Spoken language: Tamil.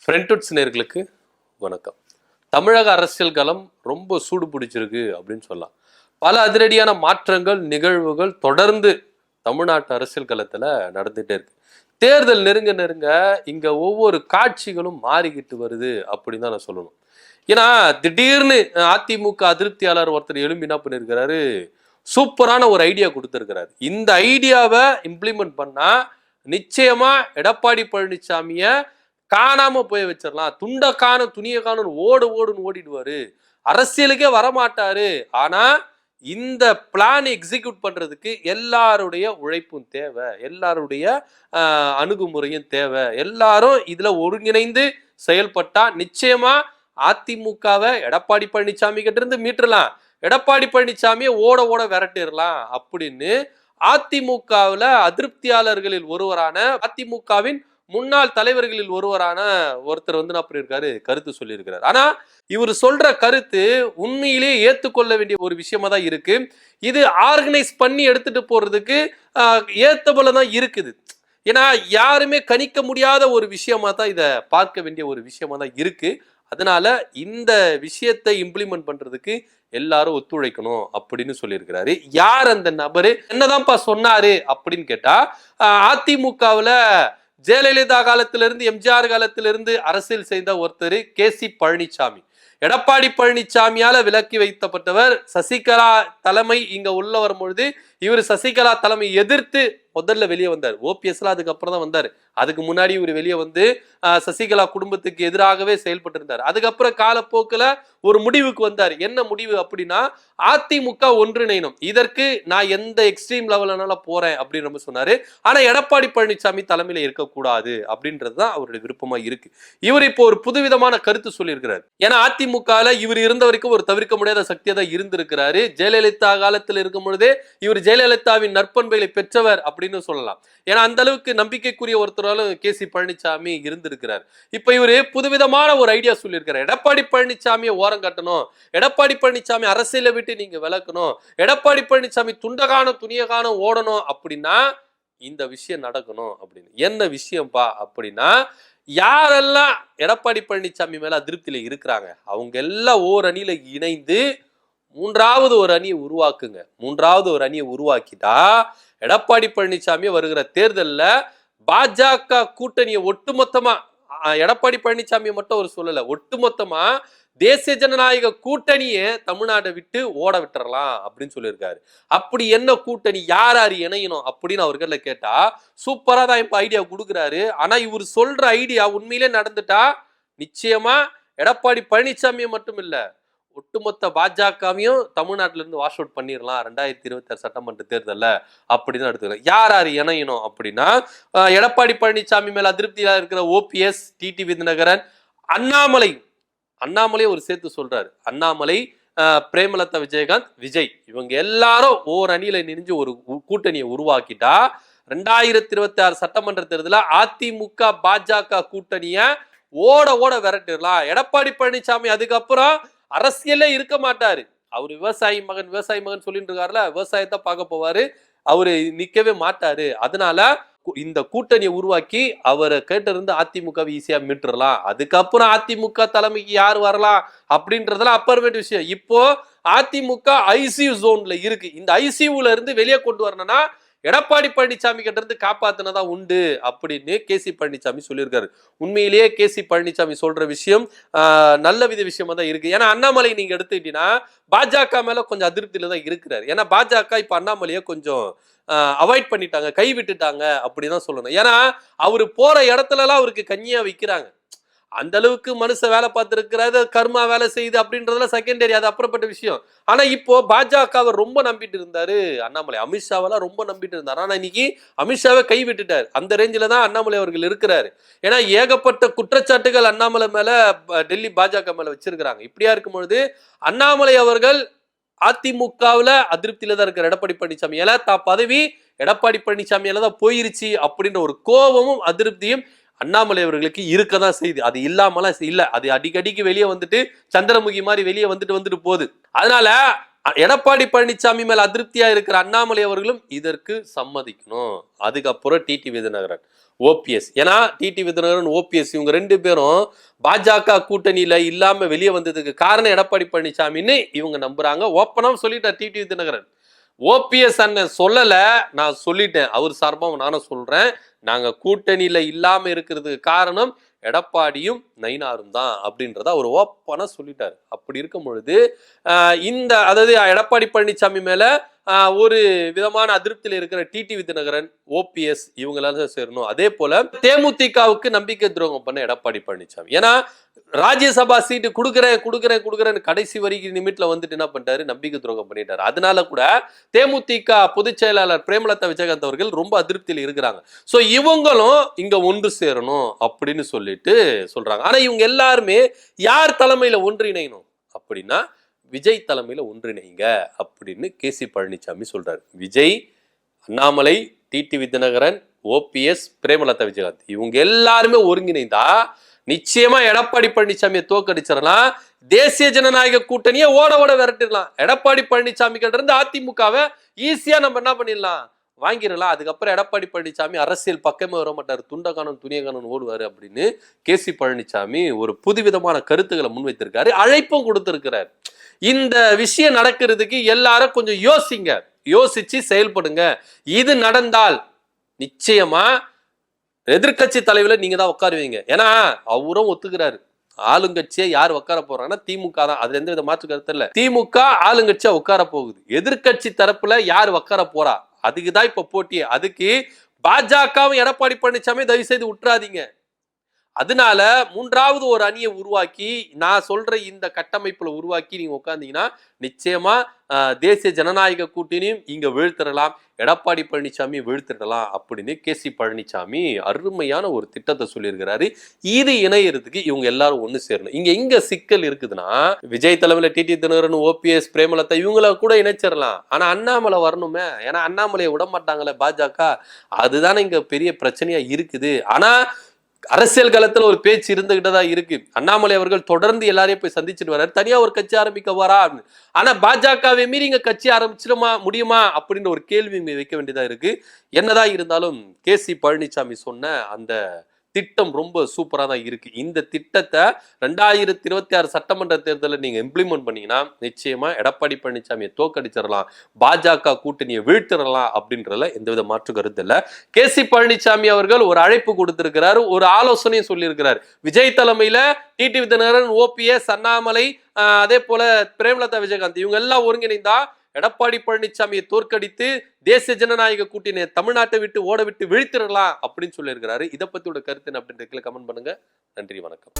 ஃப்ரெண்ட்வுட்ஸ் நேயர்களுக்கு வணக்கம். தமிழக அரசியல் களம் ரொம்ப சூடு பிடிச்சிருக்கு அப்படின்னு சொல்லலாம். பல அதிரடியான மாற்றங்கள் நிகழ்வுகள் தொடர்ந்து தமிழ்நாட்டு அரசியல் களத்துல நடந்துட்டே இருக்கு. தேர்தல் நெருங்க நெருங்க இங்க ஒவ்வொரு காட்சிகளும் மாறிக்கிட்டு வருது அப்படின்னு தான் நான் சொல்லணும். ஏன்னா திடீர்னு அதிமுக அதிருப்தியாளர் ஒருத்தர் எழும்பி என்ன பண்ணிருக்கிறாரு, சூப்பரான ஒரு ஐடியா கொடுத்திருக்கிறாரு. இந்த ஐடியாவை இம்ப்ளிமெண்ட் பண்ணா நிச்சயமா எடப்பாடி பழனிசாமிய காணாம போய் வச்சிடலாம். துண்ட காணும் துணிய காணும் ஓடுன்னு ஓடிடுவாரு, அரசியலுக்கே வரமாட்டாரு. ஆனா இந்த பிளான் எக்ஸிக்யூட் பண்றதுக்கு எல்லாருடைய உழைப்பும் தேவை, எல்லாருடைய அணுகுமுறையும் தேவை. எல்லாரும் இதுல ஒருங்கிணைந்து செயல்பட்டா நிச்சயமா அதிமுகவை எடப்பாடி பழனிசாமி கிட்ட இருந்து மீட்டரலாம், எடப்பாடி பழனிசாமியை ஓட விரட்டிடலாம் அப்படின்னு அதிமுகவுல அதிருப்தியாளர்களில் ஒருவரான அதிமுகவின் முன்னாள் தலைவர்களில் ஒருவரான ஒருத்தர் வந்து என்ன பண்ணிருக்காரு, கருத்து சொல்லியிருக்கிறார். ஆனா இவர் சொல்ற கருத்து உண்மையிலேயே ஏத்துக்கொள்ள வேண்டிய ஒரு விஷயமா தான் இருக்கு. இது ஆர்கனைஸ் பண்ணி எடுத்துட்டு போறதுக்கு ஏத்தபோல தான் இருக்குது. ஏன்னா யாருமே கணிக்க முடியாத ஒரு விஷயமா தான் இதை பார்க்க வேண்டிய ஒரு விஷயமா தான் இருக்கு. அதனால இந்த விஷயத்தை இம்ப்ளிமெண்ட் பண்றதுக்கு எல்லாரும் ஒத்துழைக்கணும் அப்படின்னு சொல்லியிருக்கிறாரு. யார் அந்த நபரு, என்னதான்ப்பா சொன்னாரு அப்படின்னு கேட்டா, அதிமுகவுல ஜெயலலிதா காலத்திலிருந்து எம்ஜிஆர் காலத்திலிருந்து அரசியல் செய்த ஒருத்தர் கே.சி. பழனிசாமி. எடப்பாடி பழனிசாமியால விலக்கி வைக்கப்பட்டவர். சசிகலா தலைமை இங்க உள்ள வரும்பொழுது இவர் சசிகலா தலைமை எதிர்த்து முதல்ல வெளியே வந்தார். ஓபிஎஸ்ல அதுக்கப்புறம் தான் வந்தார். அதுக்கு முன்னாடி இவர் வெளியே வந்து சசிகலா குடும்பத்துக்கு எதிராகவே செயல்பட்டு இருந்தார். அதுக்கப்புறம் காலப்போக்கில் ஒரு முடிவுக்கு வந்தார். என்ன முடிவு அப்படின்னா, அதிமுக ஒன்றிணைணும், இதற்கு நான் எந்த எக்ஸ்ட்ரீம் லெவல்னால போறேன் அப்படின்னு நம்ம சொன்னாரு. ஆனா எடப்பாடி பழனிசாமி தலைமையில இருக்கக்கூடாது அப்படின்றதுதான் அவருடைய விருப்பமா இருக்கு. இவர் இப்போ ஒரு புதுவிதமான கருத்து சொல்லியிருக்கிறார். ஏன்னா அதிமுகல இவர் இருந்த வரைக்கும் ஒரு தவிர்க்க முடியாத சக்தியா தான் இருந்திருக்கிறாரு. ஜெயலலிதா காலத்தில் இருக்கும் பொழுதே இவர் ஜெயலலிதாவின் நற்பண்புகளை பெற்றவர் அப்படின்னு சொல்லலாம். ஏன்னா அந்த அளவுக்கு நம்பிக்கைக்குரிய ஒருத்தராலும் கே.சி. பழனிசாமி இருந்திருக்கிறார். இப்ப இவரு புதுவிதமான ஒரு ஐடியா சொல்லியிருக்கிறார். எடப்பாடி பழனிசாமியை ஓரம் கட்டணும், எடப்பாடி பழனிசாமி அரசியலை விட்டு நீங்க விலக்கணும், எடப்பாடி பழனிசாமி துண்டகானம் துணியகானம் ஓடணும் அப்படின்னா இந்த விஷயம் நடக்கணும் அப்படின்னு. என்ன விஷயம்பா அப்படின்னா, யாரெல்லாம் எடப்பாடி பழனிசாமி மேல அதிருப்தியில இருக்கிறாங்க அவங்க எல்லாம் ஓரணியில இணைந்து மூன்றாவது ஒரு அணியை உருவாக்குங்க. மூன்றாவது ஒரு அணியை உருவாக்கிட்டா எடப்பாடி பழனிசாமி வருகிற தேர்தலில் பாஜக கூட்டணியை ஒட்டுமொத்தமா, எடப்பாடி பழனிசாமி மட்டும் அவர் சொல்லல, ஒட்டுமொத்தமா தேசிய ஜனநாயக கூட்டணியை தமிழ்நாட்டை விட்டு ஓட விட்டுறலாம் அப்படின்னு சொல்லியிருக்காரு. அப்படி என்ன கூட்டணி, யார் யார் இணையணும் அப்படின்னு அவர்கள கேட்டா சூப்பரா தான் இப்ப ஐடியா கொடுக்குறாரு. ஆனா இவர் சொல்ற ஐடியா உண்மையிலே நடந்துட்டா நிச்சயமா எடப்பாடி பழனிசாமியை மட்டும் இல்ல, ஒட்டுமொத்த பாஜகவையும் தமிழ்நாட்டில இருந்து வாஷ் அவுட் பண்ணிடலாம் 2026 சட்டமன்ற தேர்தலில் அப்படின்னு எடுத்துக்கலாம். யார் யார் இணையணும் அப்படின்னா, எடப்பாடி பழனிசாமி மேல அதிருப்தியா இருக்கிற ஓபிஎஸ், டிடி விதிநகரன், அண்ணாமலை ஒரு சேர்த்து சொல்றாரு. அண்ணாமலை, பிரேமலதா விஜயகாந்த், விஜய், இவங்க எல்லாரும் ஓர் அணியில நினைஞ்சு ஒரு கூட்டணியை உருவாக்கிட்டா 2026 சட்டமன்ற தேர்தலில் அதிமுக பாஜக கூட்டணிய ஓட விரட்டிடலாம். எடப்பாடி பழனிசாமி அதுக்கப்புறம் அரசியலே இருக்க மாட்டாரு. அவரு விவசாயி மகன் சொல்லிட்டு இருக்காருல, விவசாயத்தை பார்க்க போவாரு, அவரு நிக்கவே மாட்டாரு. அதனால இந்த கூட்டணியை உருவாக்கி அவரை கேட்டிருந்து அதிமுகவை ஈஸியா மீட்டுறலாம். அதுக்கப்புறம் அதிமுக தலைமைக்கு யார் வரலாம் அப்படின்றதெல்லாம் அப்புறமேட்டு விஷயம். இப்போ அதிமுக ஐசியூ ஜோன்ல இருக்கு. இந்த ஐசியூல இருந்து வெளியே கொண்டு வரணும்னா எடப்பாடி பழனிசாமி கிட்ட இருந்து காப்பாத்தினதா உண்டு அப்படின்னு கே.சி. பழனிசாமி சொல்லியிருக்காரு. உண்மையிலேயே கே.சி. பழனிசாமி சொல்ற விஷயம் நல்ல விஷயமா தான் இருக்கு. ஏன்னா அண்ணாமலை நீங்க எடுத்துக்கிட்டீங்கன்னா பாஜக மேல கொஞ்சம் அதிருப்தியில தான் இருக்கிறாரு. ஏன்னா பாஜக இப்ப அண்ணாமலையை கொஞ்சம் அவாய்ட் பண்ணிட்டாங்க, கை விட்டுட்டாங்க அப்படிதான் சொல்லணும். ஏன்னா அவரு போற இடத்துல எல்லாம் அவருக்கு கஞ்சியா வைக்கிறாங்க. அந்த அளவுக்கு மனுஷன் வேலை பார்த்துருக்கிறாரு, கர்மா வேலை செய்யுது அப்படின்றதுலாம் செகண்டரி, அது அப்புறப்பட்ட விஷயம். ஆனா இப்போ பாஜகவை ரொம்ப நம்பிட்டு இருந்தாரு அண்ணாமலை, அமித்ஷாவெல்லாம் ரொம்ப நம்பிட்டு இருந்தாரு. ஆனா இன்னைக்கு அமித்ஷாவை கை விட்டுட்டாரு. அந்த ரேஞ்சில தான் அண்ணாமலை அவர்கள் இருக்கிறாரு. ஏன்னா ஏகப்பட்ட குற்றச்சாட்டுகள் அண்ணாமலை மேல டெல்லி பாஜக மேல வச்சிருக்கிறாங்க. இப்படியா இருக்கும் பொழுது அண்ணாமலை அவர்கள் அதிமுகவுல அதிருப்தியில தான் இருக்கிற எடப்பாடி பழனிசாமி ஏல தான் பதவி எடப்பாடி பழனிசாமியால தான் போயிருச்சு அப்படின்ற ஒரு கோபமும் அதிருப்தியும் அண்ணாமலை அவர்களுக்கு இருக்கதான் செய்யுது. அது இல்லாமலாம் இல்ல, அது அடிக்கடிக்கு வெளியே வந்துட்டு சந்திரமுகி மாதிரி வெளியே வந்துட்டு போகுது. அதனால எடப்பாடி பழனிசாமி மேல அதிருப்தியா இருக்கிற அண்ணாமலை அவர்களும் இதற்கு சம்மதிக்கணும். அதுக்கப்புறம் டிடிவி தினகரன், ஓபிஎஸ். ஏன்னா டிடிவி தினகரன், ஓபிஎஸ் இவங்க 2 பேரும் பாஜக கூட்டணியில இல்லாம வெளியே வந்ததுக்கு காரணம் எடப்பாடி பழனிசாமின்னு இவங்க நம்புறாங்க. ஓப்பனா சொல்லிட்டார் டிடிவி தினகரன். ஓபிஎஸ் அண்ணன் சொல்லல, நான் சொல்லிட்டேன். அவர் சார்பா நானும் சொல்றேன். நாங்க கூட்டணியில இல்லாம இருக்கிறதுக்கு காரணம் எடப்பாடியும் நயினாரும் தான் அப்படின்றத அவர் ஓப்பனா சொல்லிட்டாரு. அப்படி இருக்கும் பொழுது இந்த அதாவது எடப்பாடி பழனிசாமி மேல ஒரு விதமான அதிருப்தியில் இருக்கிற டிடிவி தினகரன், ஓபிஎஸ் இவங்களால சேரணும். அதே போல தேமுதிகவுக்கு நம்பிக்கை துரோகம் பண்ண எடப்பாடி பழனிசாமி. ஏன்னா ராஜ்யசபா சீட்டு கொடுக்குறேன் கடைசி வரைக்கும் நிமிட்ல வந்துட்டு என்ன பண்ணிட்டாரு, நம்பிக்கை துரோகம் பண்ணிட்டாரு. அதனால கூட தேமுதிக பொதுச் செயலாளர் பிரேமலதா விஜயகாந்த் அவர்கள் ரொம்ப அதிருப்தியில் இருக்கிறாங்க. சோ இவங்களும் இங்க ஒன்று சேரணும் அப்படின்னு சொல்லிட்டு சொல்றாங்க. ஆனா இவங்க எல்லாருமே யார் தலைமையில ஒன்றிணையணும் அப்படின்னா விஜய் தலைமையில ஒன்றிணைங்க அப்படின்னு கேசி பழனிசாமி சொல்றாரு. விஜய், அண்ணாமலை, டிடிவி தினகரன், ஓபிஎஸ், பிரேமலதா விஜயகாந்த் இவங்க எல்லாருமே ஒருங்கிணைந்தா நிச்சயமா எடப்பாடி பழனிசாமியை தோக்கடிச்சிடலாம். தேசிய ஜனநாயக கூட்டணியை ஓட விரட்டிடலாம். எடப்பாடி பழனிசாமி கிட்ட இருந்து அதிமுகவை ஈஸியா நம்ம என்ன பண்ணிடலாம், வாங்கிடலாம். அதுக்கப்புறம் எடப்பாடி பழனிசாமி அரசியல் பக்கமே வர மாட்டார், துண்டகானன் துணியகானன் ஓடுவாரு அப்படின்னு கேசி பழனிசாமி ஒரு புதுவிதமான கருத்துக்களை முன்வைத்திருக்காரு, அழைப்பும் கொடுத்திருக்கிறார். இந்த விஷயம் நடக்கிறதுக்கு எல்லாரும் கொஞ்சம் யோசிச்சு செயல்படுங்க. இது நடந்தால் நிச்சயமா எதிர்கட்சி தலைவர்ல நீங்க தான் உட்காருவீங்க. ஏன்னா அவரும் ஒத்துக்கிறாரு, ஆளுங்கட்சியை யார் உட்கார போறாங்கன்னா திமுக தான். அதுல எந்த வித மாற்று கருத்து இல்ல. திமுக ஆளுங்கட்சியா உட்கார போகுது. எதிர்கட்சி தரப்புல யார் உட்கார போறா அதுக்குதான் இப்ப போட்டியே. அதுக்கு பாஜகவும் எடப்பாடி பழனிசாமி தயவு செய்து விட்டுறாதீங்க. அதனால 3வது ஒரு அணியை உருவாக்கி, நான் சொல்ற இந்த கட்டமைப்புல உருவாக்கி நீங்க உட்கார்ந்தீங்கன்னா நிச்சயமா தேசிய ஜனநாயக கூட்டணியும் இங்க வீழ்த்திடலாம், எடப்பாடி பழனிசாமி வீழ்த்திடலாம் அப்படின்னு கேசி பழனிசாமி அருமையான ஒரு திட்டத்தை சொல்லியிருக்கிறாரு. இது இணையறதுக்கு இவங்க எல்லாரும் ஒண்ணு சேரணும். எங்க சிக்கல் இருக்குதுன்னா, விஜய் தலைமையில டிடி தினகரன், ஓபிஎஸ், பிரேமலதா இவங்கள கூட இணைச்சிடலாம். ஆனா அண்ணாமலை வரணுமே. ஏன்னா அண்ணாமலையை விட மாட்டாங்களே பாஜக. அதுதானே இங்க பெரிய பிரச்சனையா இருக்குது. ஆனா அரசியல் களத்துல ஒரு பேச்சு இருந்துகிட்டதான் இருக்கு. அண்ணாமலை அவர்கள் தொடர்ந்து எல்லாரையும் போய் சந்திச்சுட்டு வர்றாரு, தனியா ஒரு கட்சி ஆரம்பிக்க வரா. ஆனா பாஜகவை மீறி இங்க கட்சி ஆரம்பிச்சிடுமா முடியுமா அப்படின்னு ஒரு கேள்வி வைக்க வேண்டியதா இருக்கு. என்னதான் இருந்தாலும் கேசி பழனிசாமி சொன்ன அந்த திட்டம் ரொம்ப சூப்பரா தான் இருக்கு. இந்த திட்டத்தை 2026 சட்டமன்ற தேர்தலில் நீங்க இம்ப்ளிமெண்ட் பண்ணீங்கன்னா நிச்சயமா எடப்பாடி பழனிசாமியை தோக்கடிச்சிடலாம், பாஜக கூட்டணியை வீழ்த்திடலாம் அப்படின்றதுல எந்தவித மாற்று கருத்து இல்ல. கேசி பழனிசாமி அவர்கள் ஒரு அழைப்பு கொடுத்திருக்கிறாரு, ஒரு ஆலோசனையும் சொல்லியிருக்கிறார். விஜய் தலைமையில டிடிவி தினகரன், ஓபிஎஸ், அண்ணாமலை, அதே போல பிரேமலதா விஜயகாந்த் இவங்க எல்லாம் ஒருங்கிணைந்தா எடப்பாடி பழனிசாமியை தோற்கடித்து தேசிய ஜனநாயக கூட்டணியை தமிழ்நாட்டை விட்டு ஓட விட்டு வீழ்த்திடலாம் அப்படின்னு சொல்லியிருக்கிறாரு. இதை பத்தியோட கருத்து அப்படின்றதுல கமெண்ட் பண்ணுங்க. நன்றி, வணக்கம்.